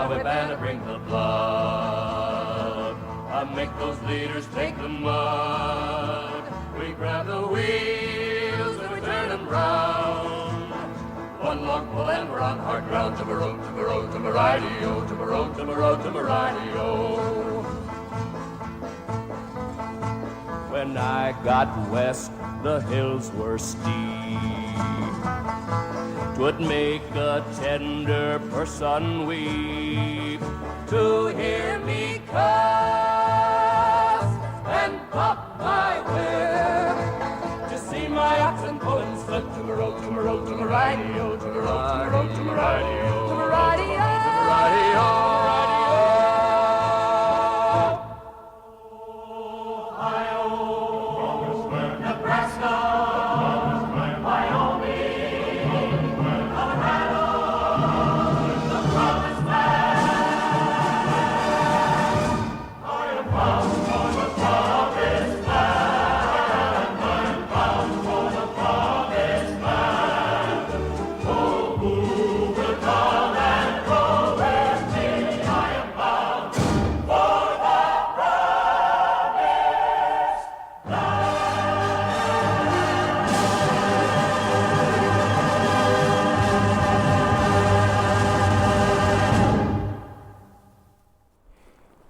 a whip and I bring the blood. I make those leaders take the mud. We grab the wheels and we turn them round. One long pull and we're on hard ground. To-ma-row, to-ma-row, to-ma-ridey-o, to-ma-row, to-ma-row, to-ma-ridey-o. When I got west, the hills were steep. 'Twould make a tender person weep to hear me cuss and pop my whip, to see my oxen pulling slip. To-ma-row, to-ma-row, to-ma-ridey-o, to-ma-row, to-ma-row, to-ma-ridey-o, to-ma-ridey-o, to-ma-ridey-o.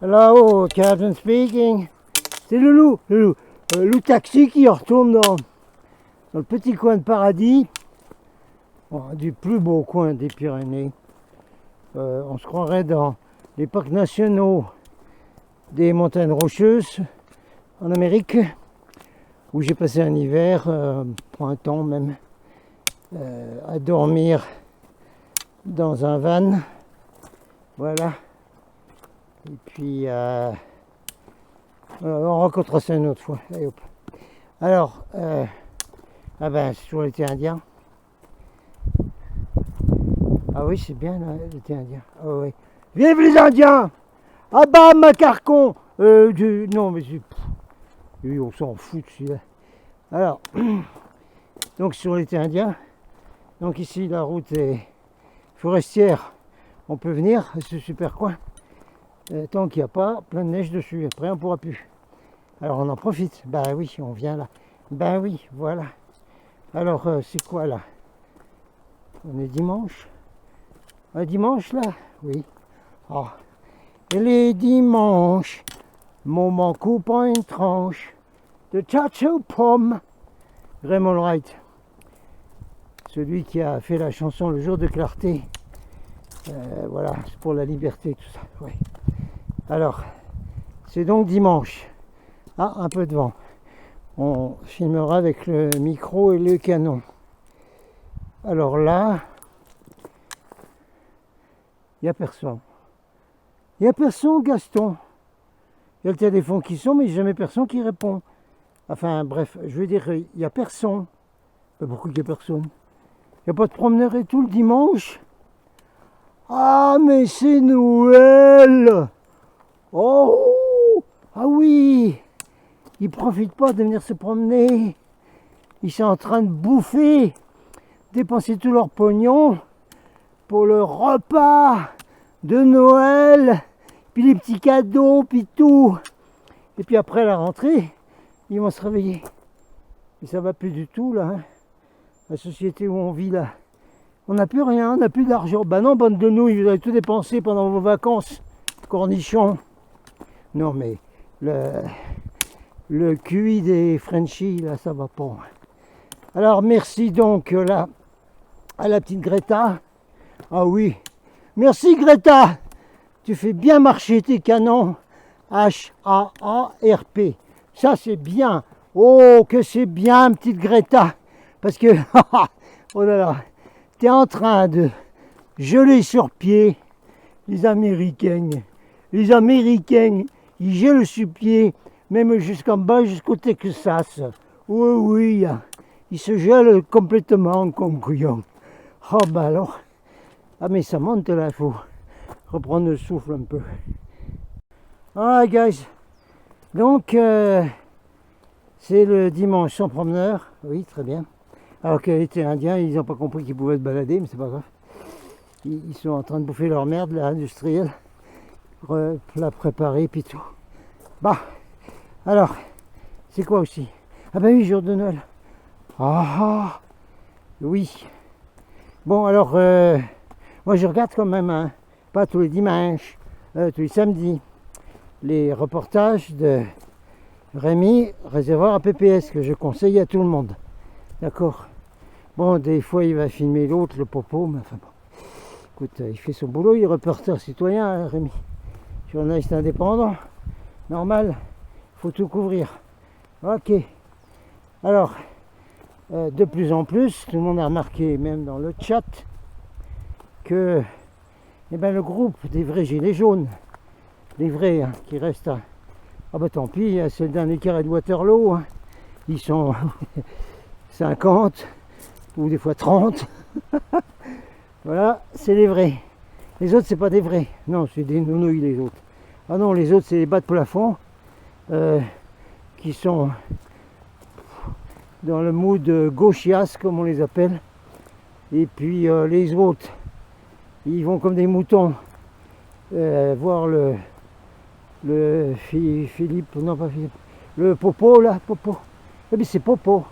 Hello, Captain speaking. C'est le loup taxi qui retourne dans le petit coin de paradis, du plus beau coin des Pyrénées. On se croirait dans les parcs nationaux des montagnes rocheuses en Amérique, où j'ai passé un hiver, printemps même, à dormir dans un van. Voilà. Et puis, on rencontrera ça une autre fois. Allez, hop. Alors, c'est sur l'été indien. Ah oui, c'est bien là, l'été indien. Ah oui. Vive les Indiens! Ah bah, macarcon! Non, mais c'est... Oui, on s'en fout de celui-là. Alors, donc sur l'été indien, donc ici la route est forestière. On peut venir à ce super coin. Tant qu'il n'y a pas plein de neige dessus, après on ne pourra plus. Alors on en profite. Bah oui, on vient là. Bah oui, voilà. Alors c'est quoi là? On est dimanche. Un dimanche là? Oui. Oh. Et les dimanches, moment coupant une tranche de tchatch aux pommes. Raymond Wright. Celui qui a fait la chanson Le jour de clarté. Voilà, c'est pour la liberté, tout ça. Ouais. Alors, c'est donc dimanche. Ah, un peu de vent. On filmera avec le micro et le canon. Alors là, il n'y a personne. Il n'y a personne, Gaston. Il y a le téléphone qui sonne, mais il n'y a jamais personne qui répond. Enfin, bref, je veux dire, il n'y a personne. Mais pourquoi il n'y a personne? Il n'y a pas de promeneur et tout le dimanche? Ah, mais c'est Noël! Oh! Ah oui! Ils profitent pas de venir se promener. Ils sont en train de bouffer, dépenser tout leur pognon pour le repas de Noël, puis les petits cadeaux, puis tout. Et puis après la rentrée, ils vont se réveiller. Et ça va plus du tout là, hein. La société où on vit là. On n'a plus rien, on n'a plus d'argent. Bah non, bande de nouilles, vous avez tout dépensé pendant vos vacances, cornichons. Non mais le QI des Frenchies, là, ça va pas. Alors merci donc là à la petite Greta. Ah oui, merci Greta. Tu fais bien marcher tes canons. H-A-A-R-P. Ça c'est bien. Oh que c'est bien, petite Greta. Parce que, oh là là, t'es en train de geler sur pied les Américains. Les Américains, ils gelent sur pied, même jusqu'en bas, jusqu'au Texas. Oui, oui, ils se gèlent complètement, concluant. Oh bah alors, ah mais ça monte là, il faut reprendre le souffle un peu. Alright guys, donc c'est le dimanche sans promeneur, oui très bien. Alors que l'été indien, ils n'ont pas compris qu'ils pouvaient se balader, mais c'est pas grave. Ils sont en train de bouffer leur merde, là, industrielle. La préparer, puis tout. Bah, alors, c'est quoi aussi? Ah bah oui, jour de Noël. Ah, oui. Bon, alors, moi je regarde quand même, hein, pas tous les dimanches, tous les samedis, les reportages de Rémi, réservoir à PPS, que je conseille à tout le monde. D'accord? Bon, des fois il va filmer l'autre, le popo, mais enfin bon. Écoute, il fait son boulot, il est reporter citoyen, hein, Rémi. Journaliste indépendant, normal, faut tout couvrir. Ok. Alors, de plus en plus, tout le monde a remarqué, même dans le chat, que le groupe des vrais gilets jaunes, les vrais hein, qui restent à... Ah bah tant pis, c'est le dernier carré de Waterloo, hein. Ils sont 50 ou des fois 30. Voilà, c'est les vrais. Les autres, c'est pas des vrais. Non, c'est des nounouilles, les autres. Ah non, les autres, c'est les bas de plafond qui sont dans le mood gauchias, comme on les appelle. Et puis les autres, ils vont comme des moutons voir le Philippe, non pas Philippe, le Popo, là, Popo. Eh bien, c'est Popo.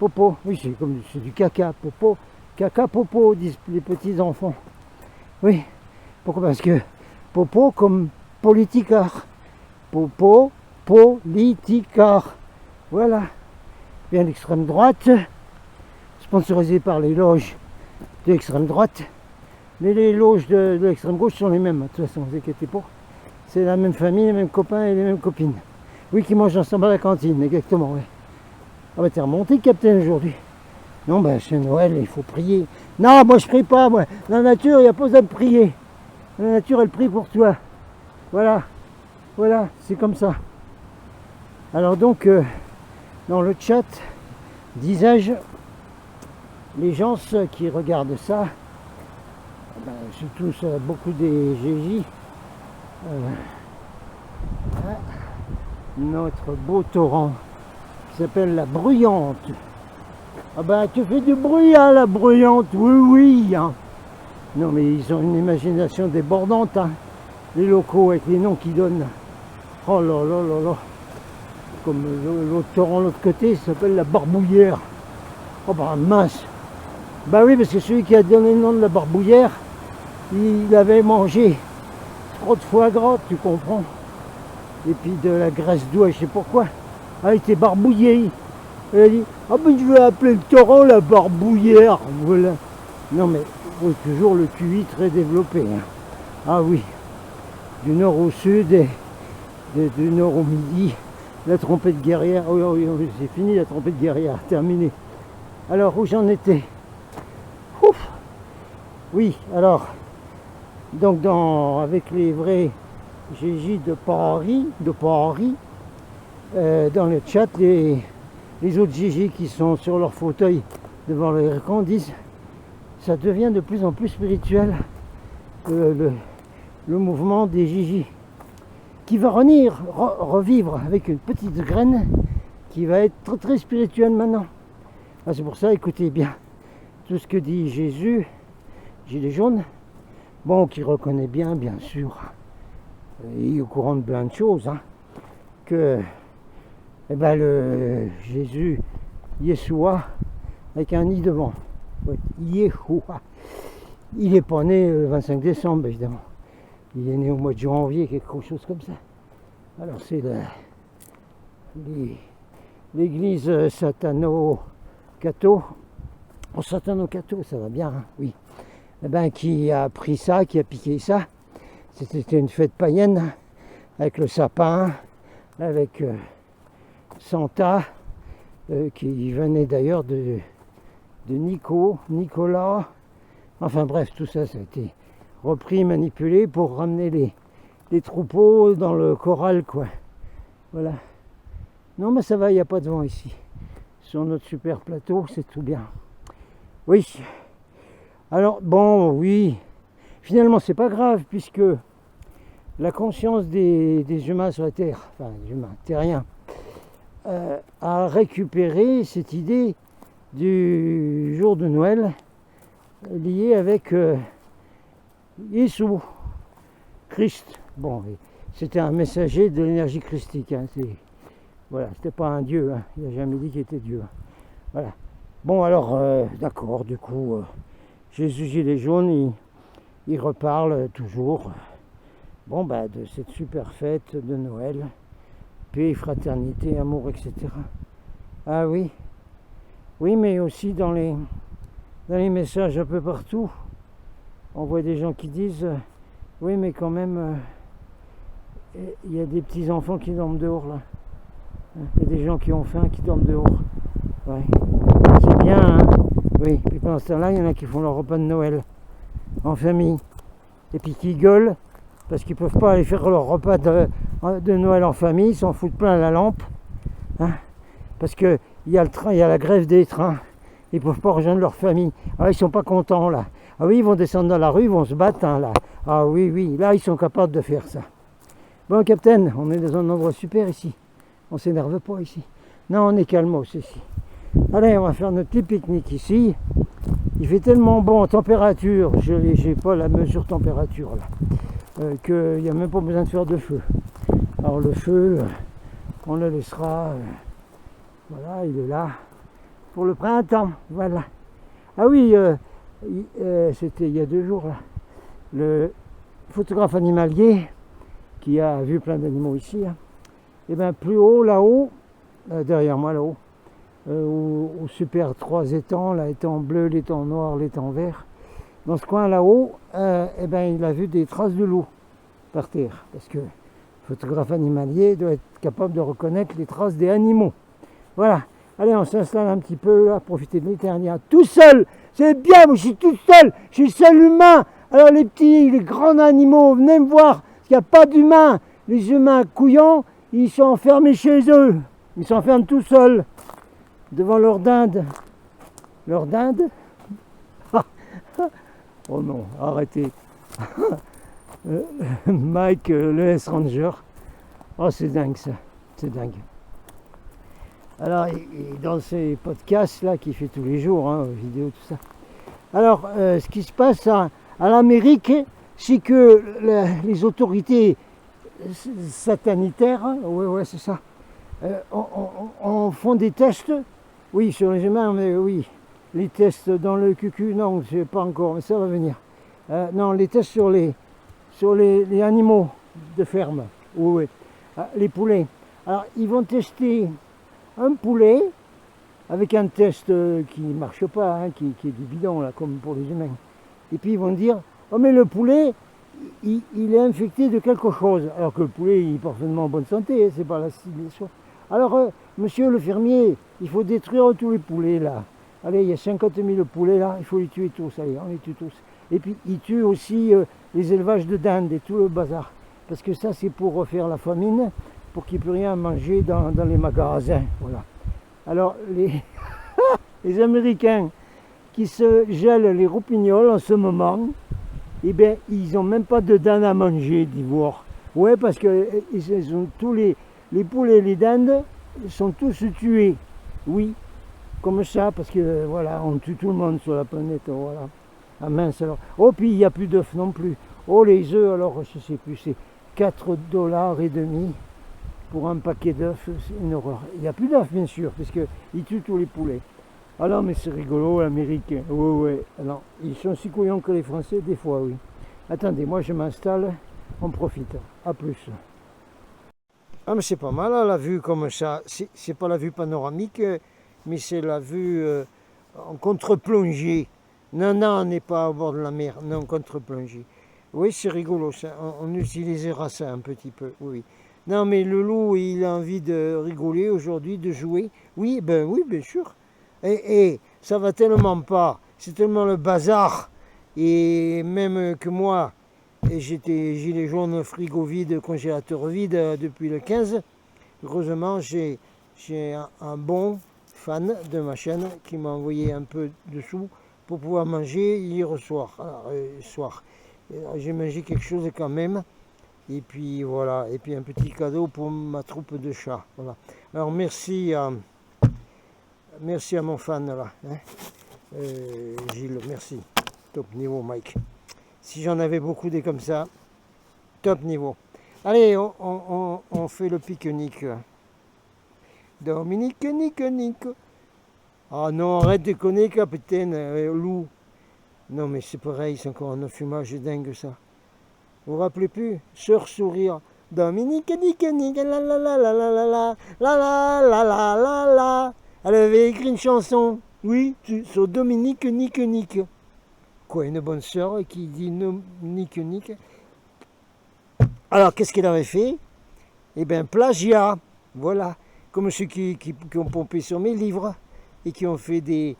Popo, oui, c'est du caca, Popo. Caca, Popo, disent les petits enfants. Oui, pourquoi? Parce que Popo comme politicard. Popo, politicard. Voilà. Bien l'extrême droite, sponsorisé par les loges de l'extrême droite. Mais les loges de l'extrême gauche sont les mêmes, de toute façon, ne vous inquiétez pas. C'est la même famille, les mêmes copains et les mêmes copines. Oui, qui mangent ensemble à la cantine, exactement, oui. Ah bah t'es remonté, Captain, aujourd'hui. Non, ben c'est Noël, il faut prier. Non, moi je prie pas, moi. La nature, il n'y a pas besoin de prier. La nature, elle prie pour toi. Voilà. Voilà, c'est comme ça. Alors donc, dans le chat, disais-je, les gens qui regardent ça, ben, surtout beaucoup des GJ, notre beau torrent qui s'appelle la Bruyante. Ah ben tu fais du bruit hein, la Bruyante, oui oui hein. Non mais ils ont une imagination débordante hein. Les locaux avec les noms qu'ils donnent. Oh là là là là. Comme l'autre torrent de l'autre côté, il s'appelle la Barbouillère. Oh bah mince. Bah oui parce que celui qui a donné le nom de la Barbouillère, il avait mangé trop de foie gras, tu comprends. Et puis de la graisse d'oie, je sais pourquoi. Ah, il était barbouillé. Elle a dit, ah ben je vais appeler le torrent la Barbouillère. Voilà. Non mais oui, toujours le QI très développé. Hein. Ah oui. Du nord au sud et du nord au midi. La trompette guerrière. Oui, oui, oui, c'est fini la trompette guerrière. Terminé. Alors où j'en étais? Ouf. Oui, alors. Donc avec les vrais GJ de Paris, dans le chat, les autres GJ qui sont sur leur fauteuil devant l'écran disent ça devient de plus en plus spirituel le mouvement des GJ qui va revivre avec une petite graine qui va être très très spirituelle maintenant. Ah, c'est pour ça, écoutez bien tout ce que dit Jésus, gilet jaune, bon, qui reconnaît bien sûr, il est au courant de plein de choses, hein, que le Jésus, Yeshua, avec un i devant, Yeshua, il n'est pas né le 25 décembre, évidemment. Il est né au mois de janvier, quelque chose comme ça. Alors c'est l'église satano-cato. Oh, satano-cato, ça va bien, hein, oui. Qui a pris ça, qui a piqué ça. C'était une fête païenne, avec le sapin, avec Santa, qui venait d'ailleurs de Nicolas. Enfin bref, tout ça, ça a été repris, manipulé pour ramener les troupeaux dans le corral, quoi. Voilà. Non, mais ça va, il n'y a pas de vent ici. Sur notre super plateau, c'est tout bien. Oui. Alors, bon, oui. Finalement, c'est pas grave, puisque la conscience des humains sur la Terre, enfin, des humains, terriens, a récupéré cette idée du jour de Noël liée avec Jésus, Christ. Bon, c'était un messager de l'énergie christique. Hein, voilà, c'était pas un dieu. Hein, il n'a jamais dit qu'il était Dieu. Hein, voilà. Bon, alors, d'accord, du coup, Jésus Gilet jaune, il reparle toujours. Bon, bah, de cette super fête de Noël. Paix, fraternité, amour, etc. Ah oui. Oui, mais aussi dans les messages un peu partout, on voit des gens qui disent oui, mais quand même, il y a des petits enfants qui dorment dehors là. Il y a des gens qui ont faim qui dorment dehors. Ouais. C'est bien, hein. Oui. Et pendant ce temps-là, il y en a qui font leur repas de Noël en famille. Et puis qui gueulent parce qu'ils ne peuvent pas aller faire leur repas de Noël en famille, ils s'en foutent plein la lampe. Hein, parce qu'il y a le train, il y a la grève des trains. Ils ne peuvent pas rejoindre leur famille. Ah, ils ne sont pas contents là. Ah oui, ils vont descendre dans la rue, ils vont se battre hein, là. Ah oui, oui, là ils sont capables de faire ça. Bon, capitaine, on est dans un endroit super ici. On ne s'énerve pas ici. Non, on est calmos ici. Allez, on va faire notre petit pique-nique ici. Il fait tellement bon en température, je n'ai pas la mesure température là, qu'il n'y a même pas besoin de faire de feu. Alors le feu, on le laissera, voilà, il est là, pour le printemps, voilà. Ah oui, c'était il y a 2 jours là, le photographe animalier qui a vu plein d'animaux ici, hein, et bien plus haut, là-haut, derrière moi là-haut, au super 3 étangs, l'étang bleu, l'étang noir, l'étang vert. Dans ce coin là-haut, eh ben, il a vu des traces de loup par terre. Parce que le photographe animalier doit être capable de reconnaître les traces des animaux. Voilà. Allez, on s'installe un petit peu là, profiter de l'éternité. Tout seul, c'est bien, moi je suis tout seul, je suis seul humain. Alors les petits, les grands animaux, venez me voir, parce qu'il n'y a pas d'humains. Les humains couillants, ils sont enfermés chez eux. Ils s'enferment tout seuls. Devant leur dinde. Leur dinde. Oh non, arrêtez. Mike, le S-Ranger. Oh, c'est dingue ça. C'est dingue. Alors, dans ces podcasts là qu'il fait tous les jours, hein, vidéos, tout ça. Alors, ce qui se passe à l'Amérique, c'est que les autorités satanitaires, ouais, c'est ça, on font des tests. Oui, sur les humains, mais oui. Les tests dans le cucu, non, je sais pas encore, mais ça va venir. Non, les tests sur les animaux de ferme, oui. Les poulets. Alors, ils vont tester un poulet avec un test qui ne marche pas, hein, qui est du bidon, là, comme pour les humains. Et puis, ils vont dire, oh, mais le poulet, il est infecté de quelque chose. Alors que le poulet, il est parfaitement en bonne santé, hein, c'est pas la civilisation. Alors, monsieur le fermier, il faut détruire tous les poulets là. Allez, il y a 50 000 poulets là, il faut les tuer tous, allez, on les tue tous. Et puis, il tue aussi les élevages de dindes et tout le bazar. Parce que ça, c'est pour refaire la famine, pour qu'il n'y ait plus rien à manger dans les magasins. Voilà. Alors, les Américains qui se gèlent les roupignoles en ce moment, eh bien, ils n'ont même pas de dindes à manger d'ivoire. Ouais, parce que ils ont tous les poules et les dindes sont tous tués. Oui, comme ça, parce que voilà, on tue tout le monde sur la planète. Voilà. Ah mince alors. Oh, puis il n'y a plus d'œufs non plus. Oh, les œufs, alors je ne sais plus, c'est 4,5 $ pour un paquet d'œufs, c'est une horreur. Il n'y a plus d'œufs, bien sûr, parce qu'ils tuent tous les poulets. Alors, mais c'est rigolo, l'Américain. Ouais. Alors, ils sont si couillons que les Français, des fois, oui. Attendez, moi je m'installe, on profite. À plus. Ah, mais c'est pas mal, hein, la vue comme ça. C'est pas la vue panoramique, mais c'est la vue en contre-plongée. Non, on n'est pas au bord de la mer, non, contre-plongée. Oui, c'est rigolo, ça. On utilisera ça un petit peu, oui. Non, mais le loup, il a envie de rigoler aujourd'hui, de jouer. Oui, bien sûr. Et ça va tellement pas, c'est tellement le bazar. Et même que moi, j'étais gilet jaune, frigo vide, congélateur vide depuis le 15. Heureusement, j'ai un bon fan de ma chaîne qui m'a envoyé un peu de sous pour pouvoir manger hier soir. Alors, j'ai mangé quelque chose quand même. Et puis voilà, et puis un petit cadeau pour ma troupe de chats. Voilà. Alors merci à mon fan là, hein. Gilles, merci. Top niveau Mike. Si j'en avais beaucoup des comme ça, top niveau. Allez, on fait le pique-nique. Dominique, nique. Ah non, arrête de déconner, capitaine, loup. Non, mais c'est pareil, c'est encore un fumage dingue, ça. Vous vous rappelez plus? Sœur sourire. Dominique, nique, la la la la la la la la la la la la la. Elle avait écrit une chanson, oui, sur Dominique, nique. Quoi, une bonne sœur qui dit nique. Alors, qu'est-ce qu'elle avait fait? Eh bien, plagiat, voilà. Comme ceux qui ont pompé sur mes livres et qui ont fait des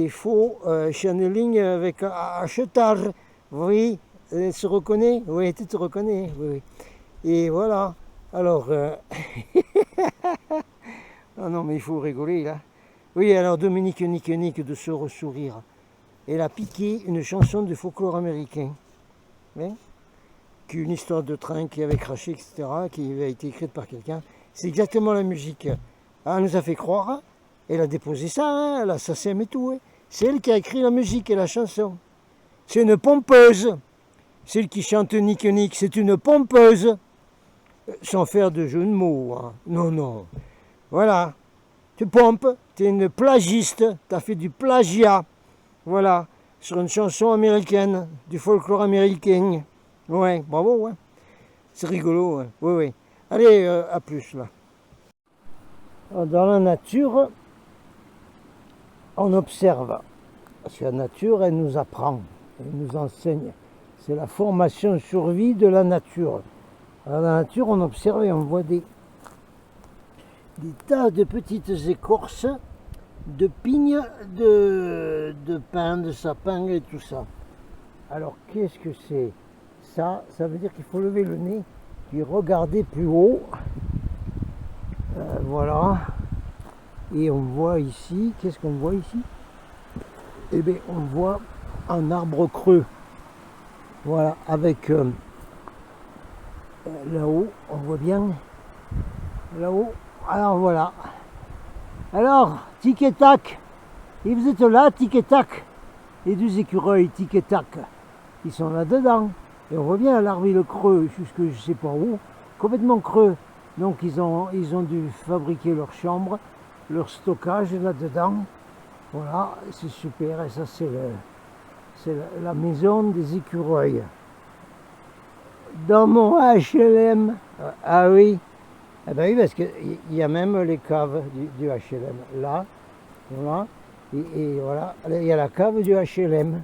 faux channeling avec achetage. Oui, elle se reconnaît? Oui, tu te reconnais, oui. Et voilà. Alors, ah non, mais il faut rigoler, là. Oui, alors Dominique nique de se ressourire. Elle a piqué une chanson de folklore américain. Hein, une histoire de train qui avait craché, etc., qui avait été écrite par quelqu'un. C'est exactement la musique. Elle nous a fait croire, elle a déposé ça, hein, elle a sa SACEM et tout. Hein. C'est elle qui a écrit la musique et la chanson. C'est une pompeuse. Celle qui chante nique, c'est une pompeuse. Sans faire de jeu de mots. Hein. Non. Voilà. Tu pompes, tu es une plagiste, tu as fait du plagiat. Voilà. Sur une chanson américaine, du folklore américain. Ouais, bravo, ouais. C'est rigolo, ouais. Oui. Allez, à plus, là. Alors, dans la nature, on observe. Parce que la nature, elle nous apprend, elle nous enseigne. C'est la formation survie de la nature. Alors, dans la nature, on observe et on voit des tas de petites écorces de pignes, de pins, de sapins et tout ça. Alors, qu'est-ce que c'est? Ça veut dire qu'il faut lever le nez et regarder plus haut. Voilà. Et on voit ici, qu'est-ce qu'on voit ici? Eh bien, on voit un arbre creux. Voilà, avec là-haut, on voit bien. Là-haut, alors voilà. Alors, tic et tac. Et vous êtes là, tic et tac. Les deux écureuils, tic et tac. Ils sont là-dedans. Et on voit bien l'arbre, il est creux, jusque je sais pas où, complètement creux. Donc ils ont dû fabriquer leur chambre, leur stockage là-dedans. Voilà, c'est super. Et ça, c'est la maison des écureuils. Dans mon HLM. Ah oui. Eh ben oui, parce qu'il y a même les caves du HLM. Là, voilà. Et voilà, il y a la cave du HLM.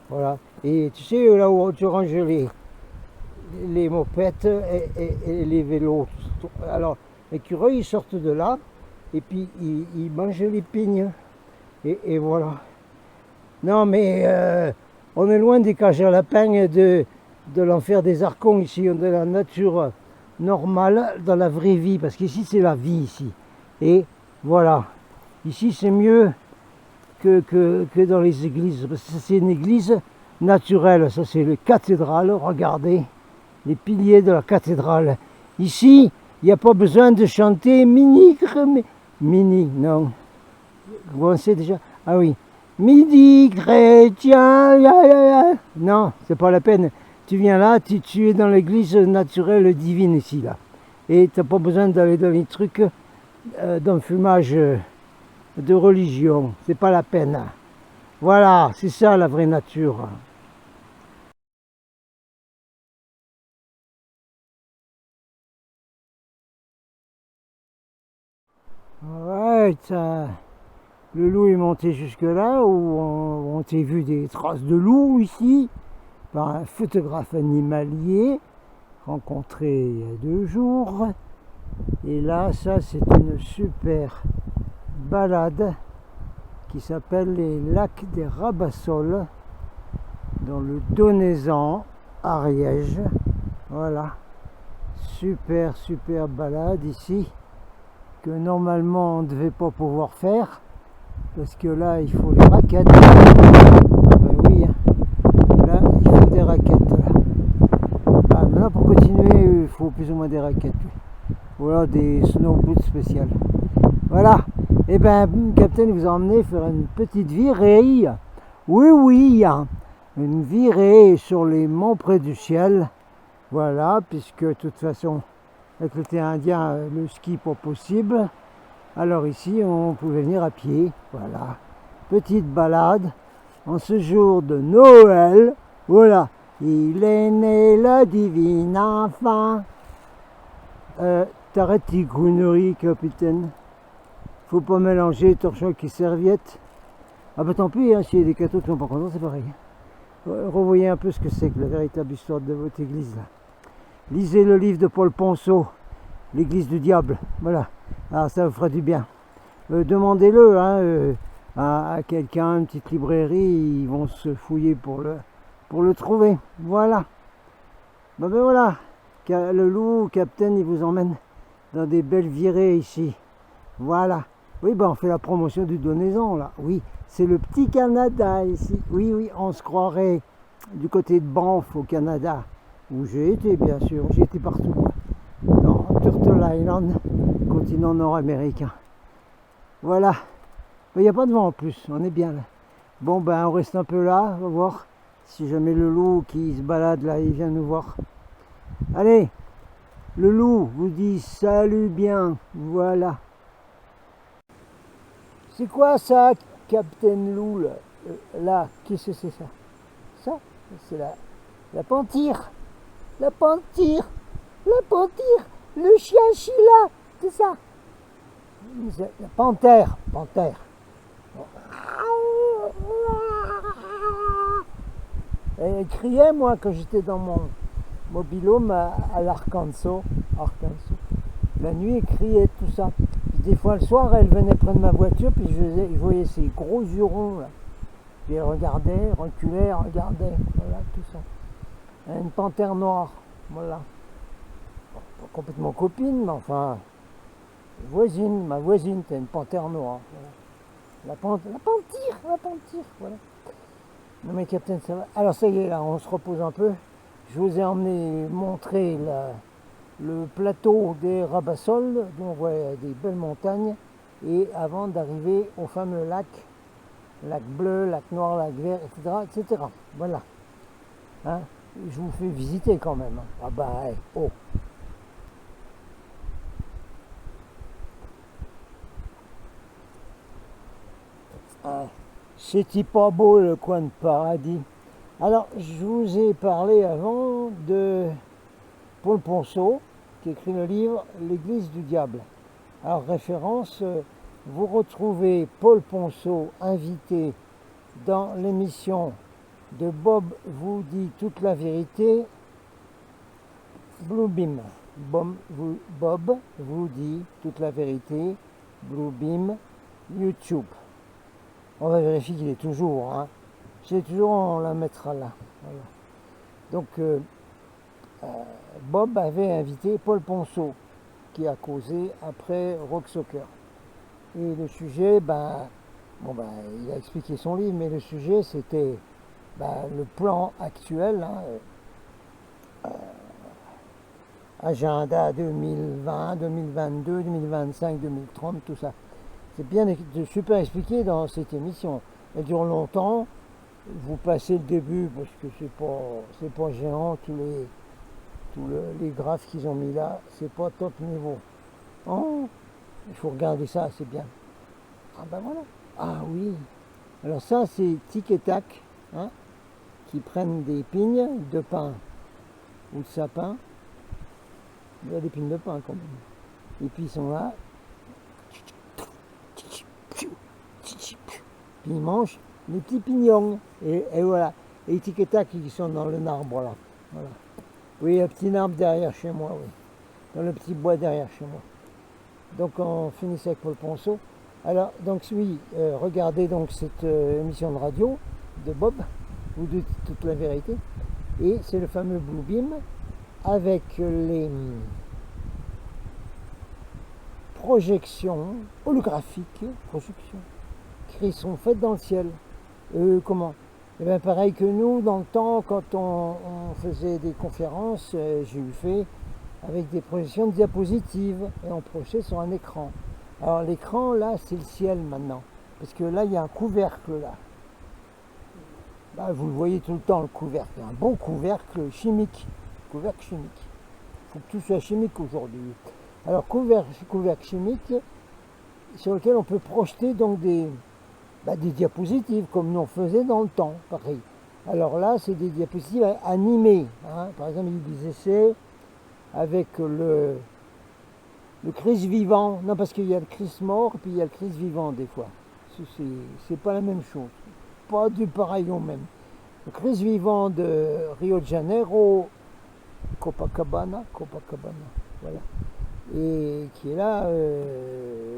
Voilà. Et tu sais, là où tu ranges les mopettes et les vélos. Alors, les écureuils, ils sortent de là, et puis ils mangent les pignes. Et voilà. Non, mais on est loin des cages à lapins et de l'enfer des Arconts ici, de la nature normale, dans la vraie vie, parce qu'ici, c'est la vie, ici. Et voilà. Ici, c'est mieux que dans les églises, parce que c'est une église naturelle, ça c'est le cathédrale, regardez, les piliers de la cathédrale. Ici, il n'y a pas besoin de chanter mini, non. Vous savez déjà? Ah oui. Midi chrétien, non, c'est pas la peine. Tu viens là, tu es dans l'église naturelle divine ici, là. Et tu n'as pas besoin d'aller dans les trucs d'enfumage de religion, c'est pas la peine. Voilà, c'est ça la vraie nature. Ouais, le loup est monté jusque là où on s'est vu des traces de loup ici par un photographe animalier rencontré il y a 2 jours. Et là, ça c'est une super balade qui s'appelle les lacs des Rabassols dans le Donezan, Ariège. Voilà, super balade ici que normalement on ne devait pas pouvoir faire parce que là il faut les raquettes. Ah ben oui, là il faut des raquettes. Ah, maintenant pour continuer il faut plus ou moins des raquettes. Voilà, des snowboots spéciales. Voilà. Et ben, Captain vous a emmené faire une petite virée. Oui, une virée sur les monts près du ciel. Voilà, puisque de toute façon, avec le thé indien, le ski pas possible. Alors ici, on pouvait venir à pied. Voilà, petite balade en ce jour de Noël. Voilà, il est né le divin enfant. T'arrêtes tes grunneries, capitaine. Faut pas mélanger torchon et serviette. Ah bah tant pis, hein, s'il y a des cathos qui sont pas contents, c'est pareil. Revoyez un peu ce que c'est que la véritable histoire de votre église là. Lisez le livre de Paul Ponceau, l'église du diable. Voilà, alors ça vous fera du bien. Demandez-le hein, à quelqu'un, une petite librairie, ils vont se fouiller pour le trouver. Voilà. Ben voilà, le loup, capitaine, il vous emmène dans des belles virées ici. Voilà. Oui, ben on fait la promotion du Donnaison là. Oui, c'est le petit Canada ici. Oui, oui, on se croirait du côté de Banff au Canada, où j'ai été bien sûr. J'ai été partout. Dans Turtle Island, continent nord-américain. Voilà. Il n'y a pas de vent en plus, on est bien là. Bon ben on reste un peu là, on va voir si jamais le loup qui se balade là, il vient nous voir. Allez, le loup vous dit salut bien, voilà. C'est quoi ça, Captain Loup là, qu'est-ce que c'est ça? Ça, c'est la panthère. La panthère. La panthère. Le chien Sheila, c'est ça. La panthère. Panthère. Elle criait moi quand j'étais dans mon mobil-home à l'Arkansas. La nuit elle criait tout ça. Puis des fois le soir elle venait près de ma voiture puis je voyais ses gros yeux ronds là. Puis elle regardait, reculait, regardait. Voilà tout ça. Une panthère noire. Voilà. Bon, pas complètement copine, mais enfin voisine, ma voisine, c'était une panthère noire. Voilà. La panthère, voilà. Non mais capitaine, ça va. Alors ça y est, là, on se repose un peu. Je vous ai emmené montrer le plateau des Rabassols, d'où on voit des belles montagnes, et avant d'arriver au fameux lac bleu, lac noir, lac vert, etc. Voilà. Hein, je vous fais visiter quand même. Ah bah, hey, oh. Ah, c'était pas beau le coin de paradis. Alors, je vous ai parlé avant de Paul Ponceau, qui écrit le livre L'église du diable. Alors, référence, vous retrouvez Paul Ponceau invité dans l'émission de Bob vous dit toute la vérité, Bluebeam. Bob vous dit toute la vérité, Bluebeam, YouTube. On va vérifier qu'il est toujours. Hein. S'il est toujours, on la mettra là. Voilà. Donc, Bob avait invité Paul Ponceau, qui a causé après Rock Soccer. Et le sujet, il a expliqué son livre, mais le sujet, c'était le plan actuel, hein, agenda 2020, 2022, 2025, 2030, tout ça. C'est bien super expliqué dans cette émission. Elle dure longtemps. Vous passez le début parce que c'est pas géant. Tous les graphes qu'ils ont mis là, c'est pas top niveau. Oh, il faut regarder ça, c'est bien. Ah ben voilà. Ah oui. Alors ça, c'est tic et tac, hein, qui prennent des pignes de pin ou de sapin. Il y a des pignes de pin quand même. Et puis ils sont là. Puis ils mangent les petits pignons. Et voilà. Et les tic et tac qui sont dans le arbre là. Voilà. Oui, il y a un petit arbre derrière chez moi, oui. Dans le petit bois derrière chez moi. Donc on finit avec Paul Ponceau. Alors, donc oui, regardez donc cette émission de radio de Bob, vous dites toute la vérité. Et c'est le fameux Bluebeam avec les projections holographiques, qui sont faites dans le ciel. Comment? Eh bien, pareil que nous, dans le temps, quand on faisait des conférences, j'ai eu fait avec des projections de diapositives et on projetait sur un écran. Alors l'écran, là, c'est le ciel maintenant. Parce que là, il y a un couvercle, là. Bah, vous le voyez tout le temps, le couvercle. Un bon couvercle chimique. Couvercle chimique. Il faut que tout soit chimique aujourd'hui. Alors, couvercle chimique sur lequel on peut projeter donc des diapositives, comme nous on faisait dans le temps, pareil. Alors là, c'est des diapositives animées. Hein. Par exemple, il y a des essais avec le Christ vivant. Non, parce qu'il y a le Christ mort, et puis il y a le Christ vivant des fois. C'est pas la même chose. Pas du pareil au même. Le Christ vivant de Rio de Janeiro, Copacabana, voilà. Et qui est là,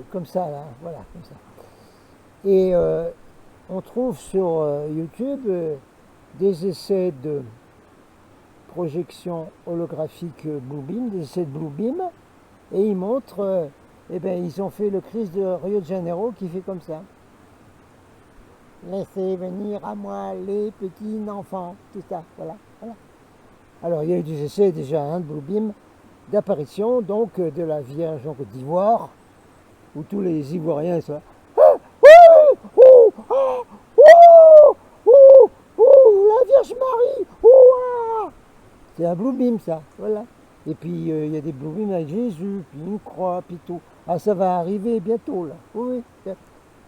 comme ça, là, voilà, comme ça. Et on trouve sur YouTube des essais de projection holographique Bluebeam, des essais de Bluebeam, et ils montrent, ils ont fait le Christ de Rio de Janeiro qui fait comme ça. Laissez venir à moi les petits enfants, tout ça, voilà. Alors il y a eu des essais déjà de Bluebeam, d'apparition donc de la Vierge d'Ivoire, où tous les Ivoiriens sont là. La Vierge Marie, c'est un Bluebeam ça, voilà. Et puis il y a des Bluebeam avec Jésus, puis une croix, puis tout. Ah, ça va arriver bientôt là. Oui,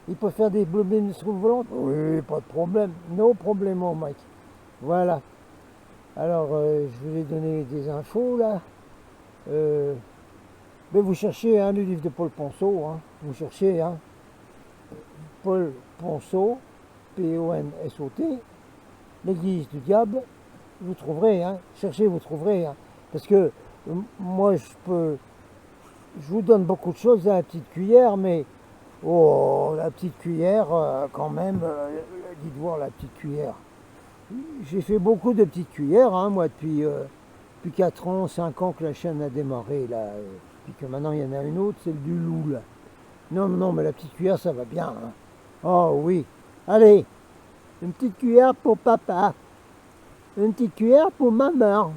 il peut faire des Bluebeam de seconde volante. Oui, pas de problème, no problème, Mike. Voilà. Alors je vous ai donné des infos là. Mais vous cherchez le livre de Paul Ponceau, hein. Vous cherchez Paul Ponceau, P-O-N-S-O-T, l'église du diable, vous trouverez, cherchez, vous trouverez, parce que moi je vous donne beaucoup de choses à la petite cuillère, mais la petite cuillère, quand même, dites voir la petite cuillère. J'ai fait beaucoup de petites cuillères, moi, depuis 4 ans, 5 ans que la chaîne a démarré, là, puis que maintenant il y en a une autre, celle du loup, là. Non, mais la petite cuillère, ça va bien. Oh oui. Allez, une petite cuillère pour papa. Une petite cuillère pour maman.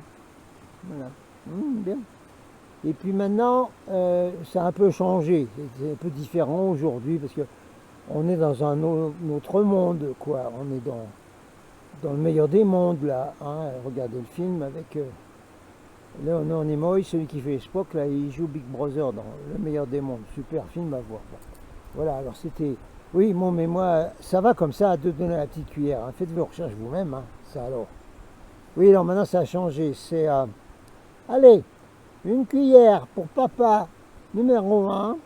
Voilà. Bien. Et puis maintenant, ça a un peu changé. C'est un peu différent aujourd'hui parce que on est dans un autre monde, quoi. On est dans le meilleur des mondes, là. Regardez le film avec Leonard Nimoy, celui qui fait Spock, là, il joue Big Brother dans Le meilleur des mondes. Super film à voir. Voilà, alors c'était... Oui, bon, mais moi, ça va comme ça, de donner la petite cuillère. Faites vos recherches vous-même, ça alors. Oui, alors maintenant, ça a changé. C'est... allez, une cuillère pour papa numéro 1,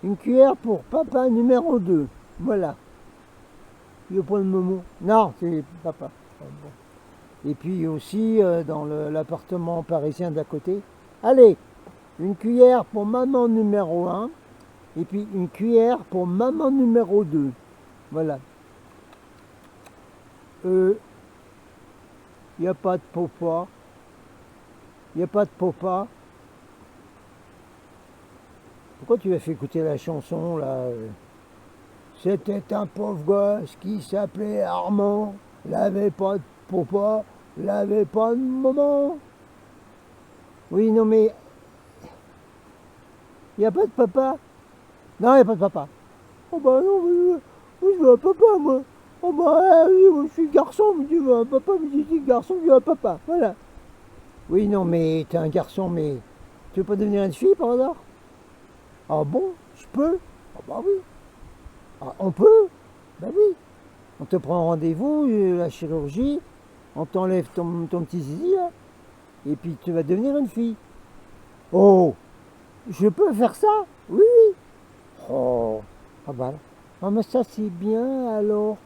une cuillère pour papa numéro 2. Voilà. Il n'y a pas le moment. Non, c'est papa. Bon. Et puis aussi, dans l'appartement parisien d'à côté, allez, une cuillère pour maman numéro 1, et puis une cuillère pour maman numéro 2. Voilà. Il n'y a pas de papa. Il n'y a pas de papa. Pourquoi tu as fait écouter la chanson là C'était un pauvre gosse qui s'appelait Armand. Il n'avait pas de papa. Il n'avait pas de maman. Oui, non mais... Il n'y a pas de papa. Non, il n'y a pas de papa. Oh bah non, mais je veux un papa, moi. Oh bah oui, moi je suis garçon, mais je veux un papa, mais je suis garçon, je veux un papa. Voilà. Oui, non, mais t'es un garçon, mais tu veux pas devenir une fille par hasard? Ah bon, je peux? Ah bah oui. Ah, on peut? Bah oui. On te prend rendez-vous, la chirurgie, on t'enlève ton petit zizi, là, et puis tu vas devenir une fille. Oh, je peux faire ça? Oui, oui. Oh, ah bah, ah mais ça c'est bien alors.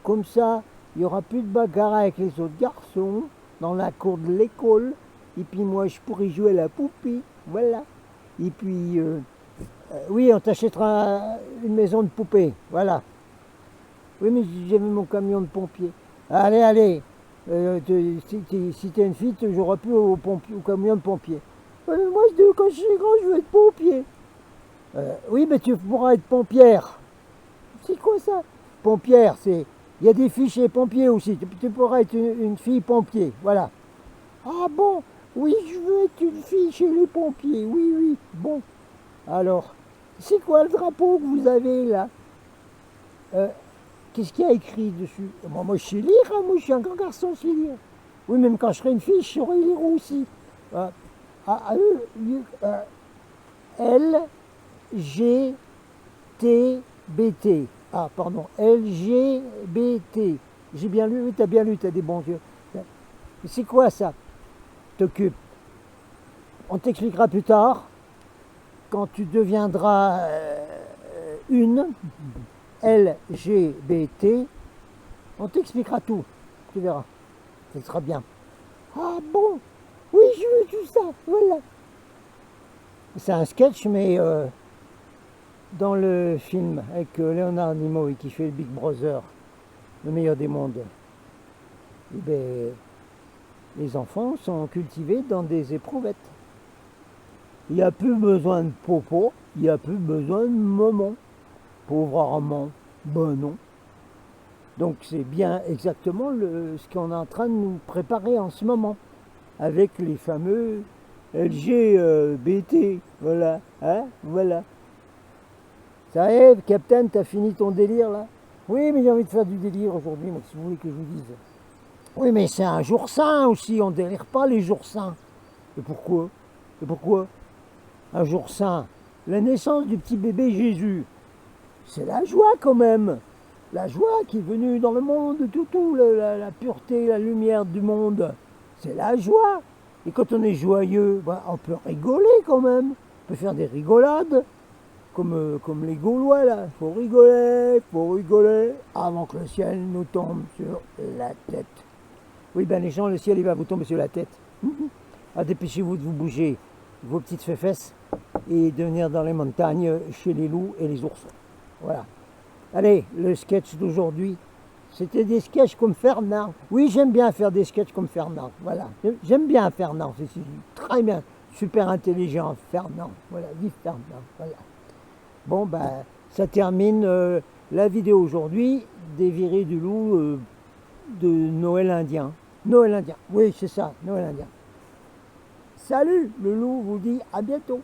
Comme ça, il n'y aura plus de bagarre avec les autres garçons dans la cour de l'école. Et puis moi, je pourrais jouer à la poupée. Voilà. Et puis, oui, on t'achètera une maison de poupée. Voilà. Oui, mais j'avais mon camion de pompier. Allez, allez. Si t'es une fille, tu joueras plus au camion de pompier. Ouais, mais moi, quand je suis grand, je veux être pompier. Oui, mais tu pourras être pompière. C'est quoi ça? Pompière, c'est... Il y a des filles chez les pompiers aussi. Tu pourras être une fille pompier. Voilà. Ah bon? Oui, je veux être une fille chez les pompiers. Oui, oui. Bon. Alors, c'est quoi le drapeau que vous avez là? qu'est-ce qu'il y a écrit dessus? Moi, je sais lire, hein, moi, je suis un grand garçon, je sais lire. Oui, même quand je serai une fille, je saurai lire aussi. L, G, T, B, T. Ah, pardon, L, G, B, T. J'ai bien lu, oui, t'as bien lu, t'as des bons yeux. C'est quoi ça? T'occupe. On t'expliquera plus tard, quand tu deviendras une, LGBT, on t'expliquera tout, tu verras, ce sera bien. Ah bon? Oui, je veux tout ça, voilà. C'est un sketch, mais dans le film avec Leonard Nimoy qui fait le Big Brother, le meilleur des mondes, eh ben, les enfants sont cultivés dans des éprouvettes. Il n'y a plus besoin de popo, il n'y a plus besoin de maman. Pauvre Armand, ben non. Donc c'est bien exactement ce qu'on est en train de nous préparer en ce moment, avec les fameux LGBT, voilà, hein, voilà. Ça y est, Captain, t'as fini ton délire là? Oui, mais j'ai envie de faire du délire aujourd'hui, moi, si vous voulez que je vous dise. Oui, mais c'est un jour saint aussi, on ne délire pas les jours saints. Et pourquoi? Et pourquoi? Un jour saint, la naissance du petit bébé Jésus. C'est la joie quand même, la joie qui est venue dans le monde, tout, la pureté, la lumière du monde, c'est la joie. Et quand on est joyeux, on peut rigoler quand même, on peut faire des rigolades, comme les Gaulois là, faut rigoler, avant que le ciel nous tombe sur la tête. Oui, ben les gens, le ciel il va vous tomber sur la tête. Ah, dépêchez-vous de vous bouger vos petites fesses et de venir dans les montagnes chez les loups et les ours. Voilà. Allez, le sketch d'aujourd'hui, c'était des sketchs comme Fernand. Oui, j'aime bien faire des sketchs comme Fernand. Voilà. J'aime bien Fernand. C'est très bien. Super intelligent, Fernand. Voilà, vive Fernand. Voilà. Bon, ben, ça termine la vidéo aujourd'hui des virées du loup de Noël indien. Noël indien. Oui, c'est ça, Noël indien. Salut, le loup vous dit à bientôt.